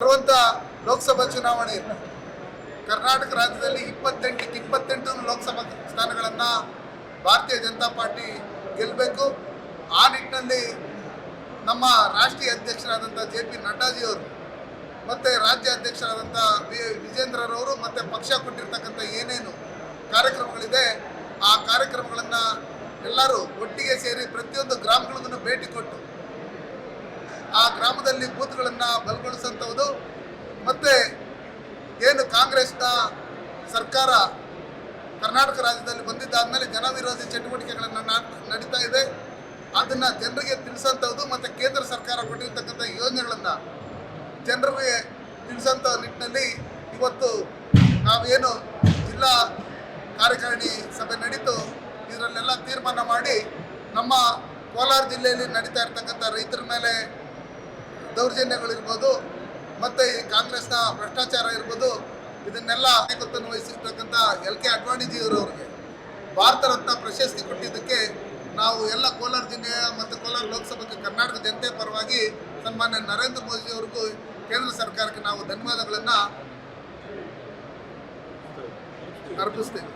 ಬರುವಂತ ಲೋಕಸಭಾ ಚುನಾವಣೆ ಕರ್ನಾಟಕ ರಾಜ್ಯದಲ್ಲಿ 28 ಲೋಕಸಭಾ ಸ್ಥಾನಗಳನ್ನ ಭಾರತೀಯ ಜನತಾ ಪಾರ್ಟಿ ಗೆಲ್ಲಬೇಕು. ಆ ನಿಟ್ಟಿನಲ್ಲಿ ನಮ್ಮ ರಾಷ್ಟ್ರೀಯ ಅಧ್ಯಕ್ಷರಾದಂಥ JP ನಡ್ಡಾಜಿಯವರು ಮತ್ತು ರಾಜ್ಯ ಅಧ್ಯಕ್ಷರಾದಂಥ ವಿಜೇಂದ್ರರವರು ಮತ್ತು ಪಕ್ಷ ಕೊಟ್ಟಿರ್ತಕ್ಕಂಥ ಏನೇನು ಕಾರ್ಯಕ್ರಮಗಳಿದೆ ಆ ಕಾರ್ಯಕ್ರಮಗಳನ್ನು ಎಲ್ಲರೂ ಒಟ್ಟಿಗೆ ಸೇರಿ ಪ್ರತಿಯೊಂದು ಗ್ರಾಮಗಳಿಗೂ ಭೇಟಿ ಕೊಟ್ಟು ಆ ಗ್ರಾಮದಲ್ಲಿ ಬೂತ್ಗಳನ್ನು ಬಲಗೊಳಿಸುವಂಥದ್ದು ಮತ್ತು ಏನು ಕಾಂಗ್ರೆಸ್ನ ಸರ್ಕಾರ ಕರ್ನಾಟಕ ರಾಜ್ಯದಲ್ಲಿ ಬಂದಿದ್ದಾದಮೇಲೆ ಜನವಿರೋಧಿ ಚಟುವಟಿಕೆಗಳನ್ನು ನಡೀತಾ ಇದೆ, ಅದನ್ನು ಜನರಿಗೆ ತಿಳಿಸೋಂಥದ್ದು ಮತ್ತು ಕೇಂದ್ರ ಸರ್ಕಾರ ಕೊಟ್ಟಿರ್ತಕ್ಕಂಥ ಯೋಜನೆಗಳನ್ನು ಜನರಿಗೆ ತಿಳಿಸೋಂಥ ನಿಟ್ಟಿನಲ್ಲಿ ಇವತ್ತು ನಾವೇನು ಜಿಲ್ಲಾ ಕಾರ್ಯಕಾರಿಣಿ ಸಭೆ ನಡೀತು, ಇದರಲ್ಲೆಲ್ಲ ತೀರ್ಮಾನ ಮಾಡಿ ನಮ್ಮ ಕೋಲಾರ ಜಿಲ್ಲೆಯಲ್ಲಿ ನಡೀತಾ ಇರ್ತಕ್ಕಂಥ ರೈತರ ಮೇಲೆ ದೌರ್ಜನ್ಯಗಳಿರ್ಬೋದು ಮತ್ತು ಈ ಕಾಂಗ್ರೆಸ್ನ ಭ್ರಷ್ಟಾಚಾರ ಇರ್ಬೋದು, ಇದನ್ನೆಲ್ಲ ನಾಯಕತ್ವವನ್ನು ವಹಿಸಿರ್ತಕ್ಕಂಥ LK ಅಡ್ವಾಣಿಜಿಯವರವರಿಗೆ ಭಾರತ ರತ್ನ ಪ್ರಶಸ್ತಿ ಕೊಟ್ಟಿದ್ದಕ್ಕೆ ನಾವು ಎಲ್ಲ ಕೋಲಾರ ಜಿಲ್ಲೆಯ ಮತ್ತು ಕೋಲಾರ ಲೋಕಸಭೆಗೆ ಕರ್ನಾಟಕ ಜನತೆ ಪರವಾಗಿ ಸನ್ಮಾನ್ಯ ನರೇಂದ್ರ ಮೋದಿ ಅವರಿಗೂ ಕೇಂದ್ರ ಸರ್ಕಾರಕ್ಕೆ ನಾವು ಧನ್ಯವಾದಗಳನ್ನು ಅರ್ಪಿಸ್ತೇವೆ.